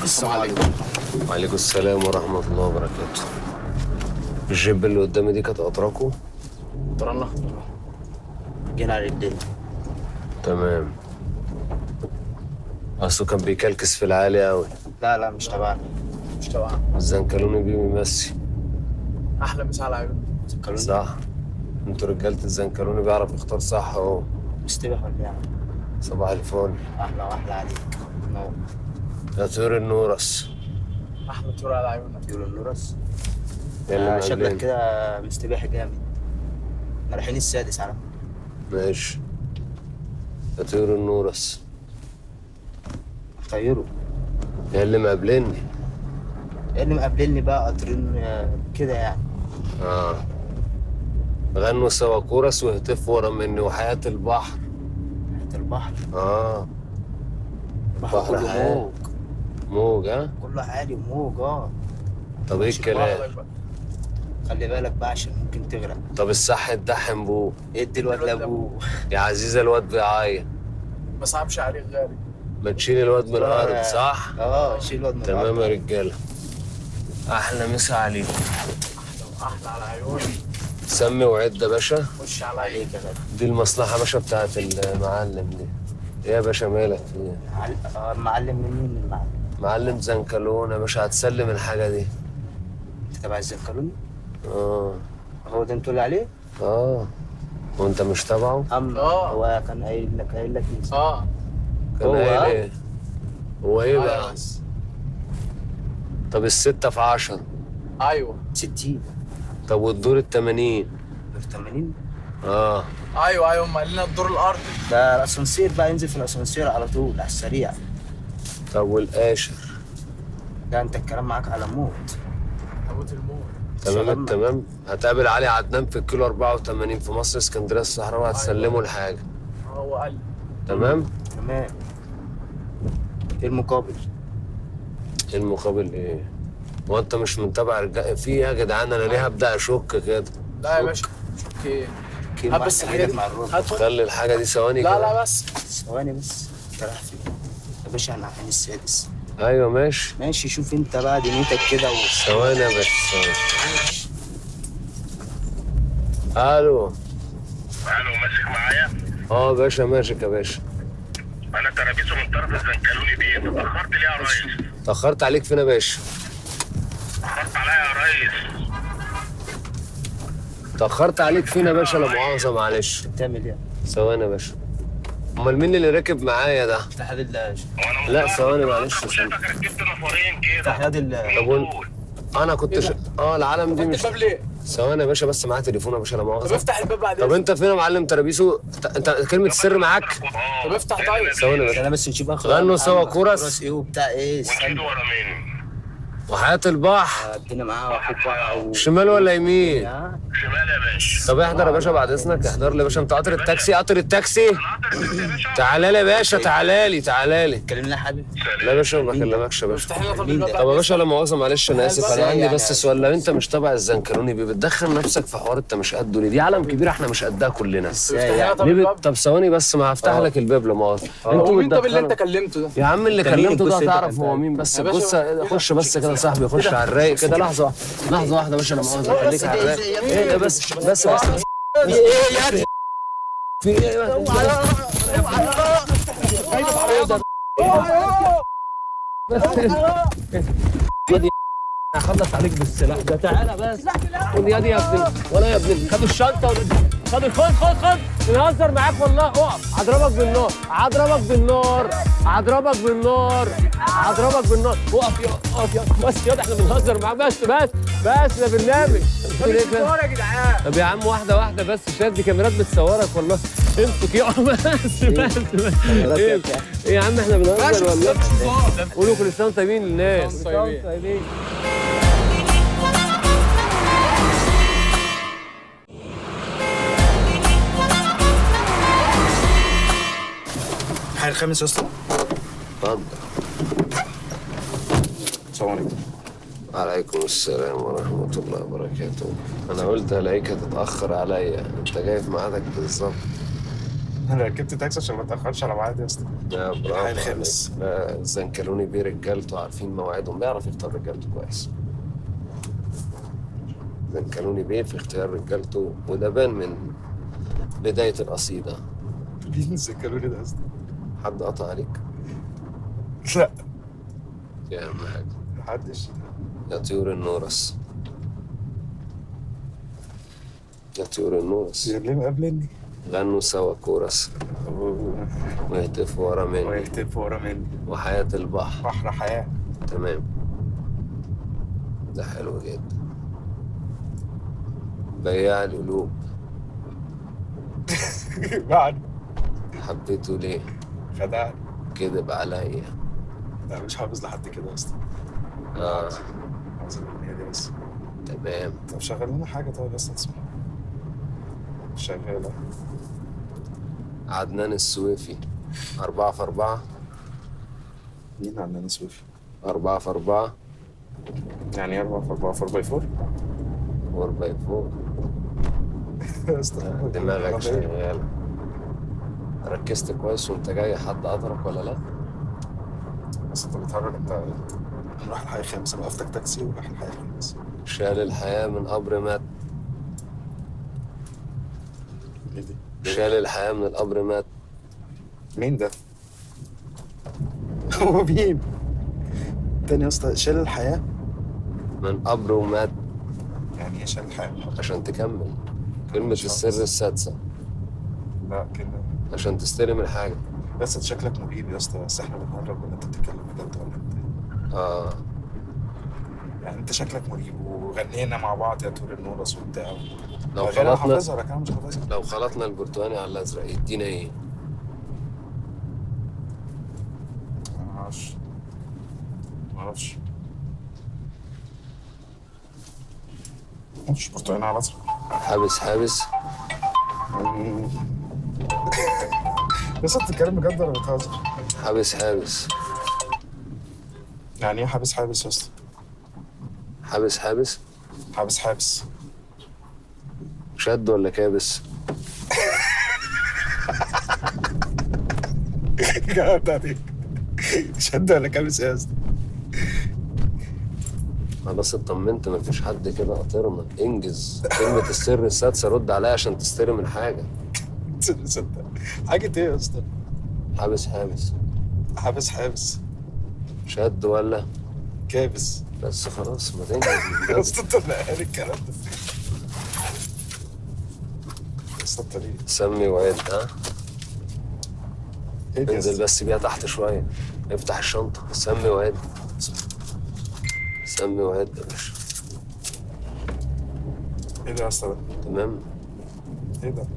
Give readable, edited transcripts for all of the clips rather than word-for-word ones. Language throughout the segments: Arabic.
السلام عليكم. وعليكم السلام ورحمة الله وبركاته. الجيب اللي قدامي دي كانت أتراكو؟ طرنا جينا على الدنيا. تمام. أصله كان بيكلكس في العالي أوي. لا مش تبعنا. مش تبعنا. الزنكلوني بيه بيمسي. احلى مسا على عيون زنكلوني. صح. انتوا رجالة الزنكلوني بيعرف يختار صح اهو. مستبح ولا ايه؟ صباح الفل. احلى واحلى عليك. نور. يا طيور النورس. احلى طيور على عيونك. طيور النورس. اللي شكلك مقابلين. كده مستبح جامد. احنا رايحين السادس على فكرة. ماشي. يا طيور النورس. طيروا. يا اللي مقابلني. ايه اللي مقابلني بقى قطرين كده يعني. غنوا سوا كورس واهتفوا ورا مني وحياة البحر. حياة البحر. البحر كله حياة. موج. موج كله عالي وموج. طب ايه الكلام؟ خلي بالك بقى عشان ممكن تغرق. طب الصح اتدحم بوه. ادي الواد لابوه. يا عزيزة الواد بيعيط. ما صعبش عليك غالي. ما تشيل الواد من الارض صح؟ شيل الواد من الارض. تمام يا رجالة. احلى مسا عليك. احلى على عيوني. سمي وعد يا باشا. خش عليك يا غالي. دي المصلحة يا باشا بتاعت المعلم دي. ايه يا باشا مالك فيه؟ معلم من مين المعلم؟ معلم زنكلون يا باشا هتسلم الحاجة دي. انت تبع الزنكلوني؟ اه هو ده انت اللي عليه؟ وانت مش تبعه؟ هو كان قايل لك ايه؟ كان قايل ايه؟ هو ايه بقى؟ طب الستة في 10. ايوه 60. طب والدور ال80؟ دور 80؟ ايوه هم قال لنا الدور الارضي. ده الاسانسير بقى ينزل في الاسانسير على طول على السريع. طب والقاشر؟ ده انت الكلام معاك على موت. موت الموت. تمام التمام. هتقابل علي عدنان في الكيلو 84 في مصر اسكندريه الصحراوي هتسلمه الحاجه. هو قال. تمام؟ تمام. ايه المقابل؟ ايه المقابل ايه؟ هو انت مش متابع رجال في ايه يا جدعان؟ انا ليه هبدا اشك كده؟ لا يا باشا شك ايه؟ هات بس الحاجه دي مع الربع. خلي الحاجه دي ثواني كده. لا بس ثواني بس. انت رايح فين؟ يا باشا احنا رايحين السادس. ايوه ماشي. شوف انت بقى دنيتك كده ثواني يا باشا ثواني. الو ماسك معايا؟ يا باشا ماشي يا باشا. انا ترابيزه من طرف الزنكلوني دي. انت اتاخرت ليه يا ريس؟ اتاخرت عليك فين يا باشا؟ اتاخرت عليا يا ريس. اتاخرت عليك فين يا باشا؟ لا مؤاخذه معلش. بتعمل ايه؟ ثواني يا باشا. امال مين اللي راكب معايا ده؟ افتح يد الله. لا ثواني معلش. شايفك ركبت نفرين كده. افتح يد الله. طب انا كنت العالم دي مش الباب ليه؟ ثواني يا باشا بس معايا تليفون يا باشا لا مؤاخذه. طب افتح الباب بعدين. طب انت فين يا معلم ترابيسو؟ انت كلمه السر معاك؟ طب افتح طيب. ثواني يا باشا. انا بس نشوف اخر. غنوا سوا كورس. ايه وبتاع ايه؟ ونشيد ورا مين؟ وحياة البحر. الدنيا معاه واخوك بقى شمال ولا يمين؟ شمال يا باشا. طب احضر يا باشا بعد اذنك احضر لي يا باشا. انت قطر التاكسي؟ قطر التاكسي؟ تعالى لي يا باشا تعالى لي. كلمنا يا حبيبي. لا يا باشا ما بكلمكش يا باشا. افتح لنا طب الباب. طب يا باشا لا مؤاخذه معلش انا اسف. انا عندي يعني بس سؤال. لو انت مش تبع الزنكلوني بتدخل نفسك في حوار انت مش قده ليه؟ دي عالم كبير احنا مش قدها كلنا. طب ثواني بس ما هفتح لك الباب لا مؤاخذه. انتوا مين طب اللي انت كلمته ده؟ يا عم اللي كلمته ده هتعرف هو مين. بس بص خش بس كده يا صاحبي. خش على الرايق كده. لحظه واحده يا باشا لا مؤاخذه. خليك على الرايق. ايه ده بس ايه يا في ايه هخلص عليك بالسلاح ده. تعالى بس. خد يا ابني ولا يا ابني. خد الشنطه خد نهزر معاك والله. اقف هضربك بالنار. اقف يا بس يا احنا بنهزر معاك. بس ده برنامج. يا جدعان. طب يا عم واحده بس. شايف دي كاميرات بتصورك والله. امسك يا بس. ايه يا عم احنا بنهزر والله. قولوا كل سنه طيبين للناس. طيبين. حي الخامس يا اسطى. اتفضل. السلام عليكم. وعليكم السلام ورحمة الله وبركاته. أنا قلت ألاقيك هتتأخر عليا. أنت جاي في ميعادك بالظبط. انا ركبت تاكسي عشان ما اتاخرش على ميعادي يا اسطى. لا الحي برافو الخامس. عليك. لا الزنكلوني بيه رجالته عارفين مواعيدهم، بيعرف يختار رجالته كويس. زنكلوني بيه في اختيار رجالته، وده بان من بداية القصيدة. مين الزنكلوني ده يا اسطى؟ حد قطع عليك؟ لا دي أهم حاجة. محدش. يا طيور النورس، يا طيور النورس، ليه مقابلني؟ غنوا سوا كورس ويهتفوا ورا مني ويهتف ورا مني. وحياة البحر. بحر حياة. تمام، ده حلو جدا. بياع القلوب، بعد حبيته ليه؟ خدعني. كذب عليا. لا مش حافظ لحد كده اصلا. حافظ الاغنية دي بس. تمام. طب شغل لنا حاجة طيب بس تسمع. شغالة. عدنان السويفي، 4 في 4. مين عندنا سويفي؟ 4 في 4. يعني 4 في 4 4 باي 4؟ 4 باي 4. استنى دماغك شغالة. ركزت كويس وانت جاي، حد قدرك ولا لا؟ بس انت بتهرج. انت نروح الحي الخامس، انا وقفتك تاكسي وراح الحي الخامس. شال الحياة من قبر مات. ايه دي؟ شال الحياة من القبر مات. مين ده؟ هو مين؟ تاني يا اسطى، شال الحياة؟ من قبر ومات. يعني ايه شال الحياة؟ عشان تكمل كلمة مش السر حافظ. السادسة، لا كده. عشان تستلم الحاجة. بس انت شكلك مريب يا اسطى، بس احنا بنهرج ولا انت بتتكلم بجد ولا انت؟ يعني انت شكلك مريب، وغنينا مع بعض يا طول النورس وبتاع. لو غير انا خلطنا حافظها لكن انا مش حافظها. لو خلطنا البرتقاني على الأزرق يدينا إيه؟ معرفش. مش برتقاني على ازرق. حابس حابس. بس انت بتتكلم بجد ولا بتهزر؟ حابس حابس. يعني ايه حابس حابس يا اسطى؟ حابس حابس. حابس. شد ولا كابس؟ جاوبت عليك. شد ولا كابس يا اسطى؟ خلاص اطمنت، مفيش حد كده قاطرنا. انجز كلمة السر السادسة، رد عليا عشان تستلم الحاجة. صدق. حاجة ايه يا اسطى؟ حابس حابس. حابس. شد ولا كابس. بس خلاص ما تنجز من يا بدري. اسطى انت اللي قال الكلام ده. يا اسطى انت ليه؟ سمي وعد. ايه ده يا انزل اسطى؟ بس بيها تحت شوية. افتح الشنطة. سمي وعد. سمي وعد يا باشا. ايه ده يا اسطى ده؟ تمام. ايه ده؟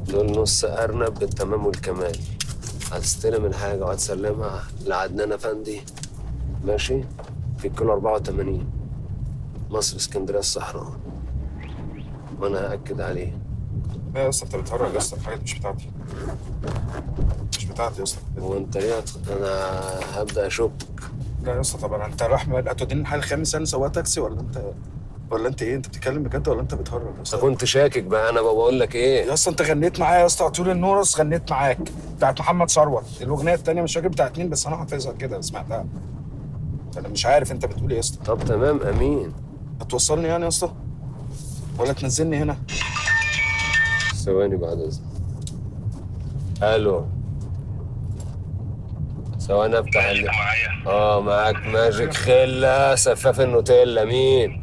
دول نص أرنب بالتمام والكمال. هتستلم الحاجة وهتسلمها لعدنان أفندي، ماشي؟ في كيلو 84 مصر اسكندرية الصحراء، وأنا هأكد عليه. لا يا اسطى انت بتهرج يا اسطى، الحاجات مش بتاعتي. مش بتاعتي يا اسطى. وأنت ليه أنا هبدأ أشك. لا يا اسطى طبعا انت رايح هتوديني الحي الخامس، انا سواق تاكسي ولا انت ايه؟ انت بتتكلم بجد ولا انت بتهرج يا أنت اسطى؟ كنت شاكك بقى، أنا بقول لك إيه؟ يا اسطى انت غنيت معايا يا اسطى طول النورس، غنيت معاك بتاعت محمد ثروت. الاغنيه الثانيه مش فاكر بتاعت مين، بس انا حافظها كده سمعتها. انا مش عارف انت بتقول ايه يا اسطى. طب تمام أمين. هتوصلني يعني يا اسطى ولا تنزلني هنا؟ ثواني بعد إذنك. ألو. ثواني أفتح معايا. معاك ماجيك خلة سفاف النوتيلا. مين؟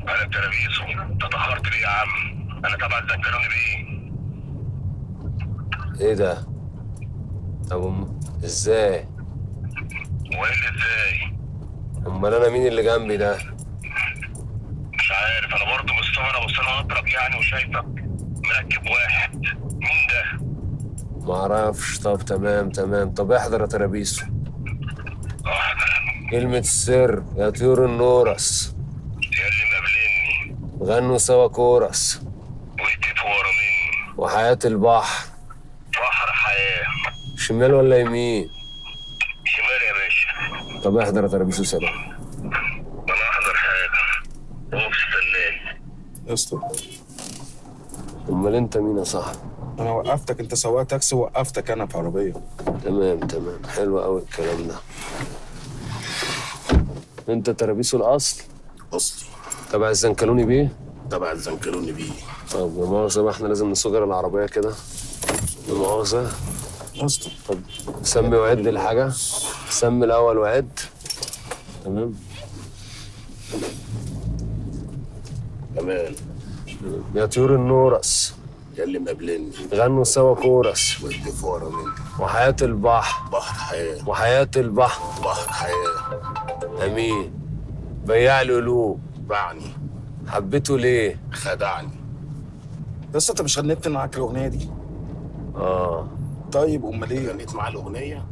انا الترابيزو. انت اتاخرت ليه يا عم؟ انا تبع الزنكلوني بيه. إيه ده؟ طب إزاي؟ وايه اللي ازاي؟ أمال أنا مين اللي جنبي ده؟ مش عارف، انا برضه مستغرب، بس انا اضرب يعني وشايفك مركب واحد. مين ده؟ معرفش. طب تمام. طب احضر يا ترابيسو. احضر. كلمة السر يا طيور النورس، يا اللي مقابلني غنوا سوا كورس ويتفوا ورا مني وحياة البحر. بحر حياة. شمال ولا يمين؟ شمال يا باشا. طب احضر يا ترابيسو. سلام. انا احضر حاجة. هو مستناني يا اسطى امال انت مين يا صاحبي؟ انا وقفتك، انت سواق تاكسي وقفتك انا في عربيه. تمام حلو قوي الكلام ده. انت ترابيسو الاصل؟ اصلي. تبع الزنكلوني بيه؟ تبع الزنكلوني بيه. طب لا مؤاخذة بقى، احنا لازم نصغر العربية كده. لا مؤاخذة. اصلي. طب سمي وعد الحاجة. سمي الأول وعد. تمام. كمان. يا طيور النورس يا اللي مقابلني غنوا سوا كورس. ودي فورة مني. وحياة البحر. بحر حياة. وحياة البحر. بحر حياة. أمين. بياع القلوب. باعني. حبيته ليه؟ خدعني. بس انت مش غنيت معاك الاغنيه دي؟ طيب امال ايه؟ غنيت معاه الاغنيه.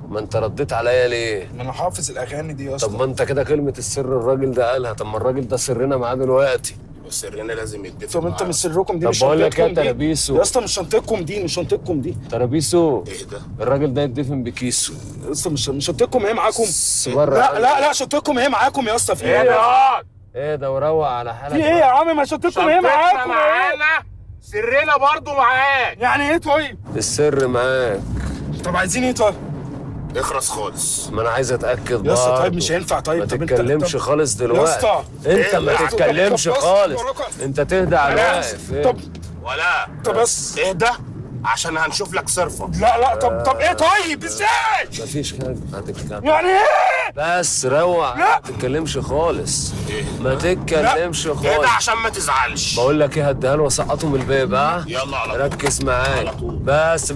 ما انت رديت عليا ليه؟ ما انا حافظ الاغاني دي يا اسطى. طب ما انت كده كلمة السر الراجل ده قالها، طب ما الراجل ده سرنا معاه دلوقتي. سرنا لازم يتفق. طب انت مش سركم دي، طب مش بقول لك شنطتكم يا دي ترابيسو. يا اسطى، مش شنطتكم دي، مش شنطتكم دي. ترابيسو ايه ده؟ الراجل ده يدفن بكيسه. يا اسطى مش شنطتكم هي معاكم. بره. لا شنطتكم هي معاكم يا اسطى. في ايه ده؟ ايه ده وروق على حالك. في ايه يا عم؟ ما شنطتكم هي معاكم. معانا، سرنا برضو معاك. يعني ايه طيب؟ السر معاك. طب عايزين ايه طيب؟ اخرس خالص. ما انا عايز اتاكد يا اسطى برضه. طيب مش هينفع. طيب ما طب تتكلمش خالص دلوقتي. يا اسطى انت ما إيه؟ تتكلمش طب بص، خالص. وراك. انت تهدى على الواقف. طب ولا طب بس اهدى عشان هنشوف لك صرفه. لا طب ايه طيب؟ ازاي؟ مفيش حاجه هتتكلم. يعني ايه؟ بس روق. ما تتكلمش خالص. ما تتكلمش اهدى خالص. عشان ما تزعلش. بقول لك ايه، هديها له واسقطه من الباب. ها يلا على طول. ركز معايا. على طول. بس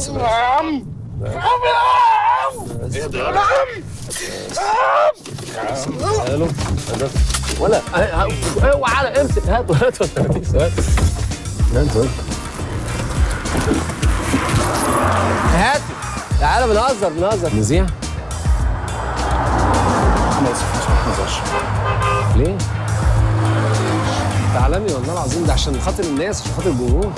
يا عم اهدى يا حلو. ولا اوعى على امسك. هاتوا هاتوا. تعالى بنهزر نذيع. انا اسف مش هنهزرش. ليه؟ انت عالمي والله العظيم، ده عشان خاطر الناس، عشان خاطر الجمهور.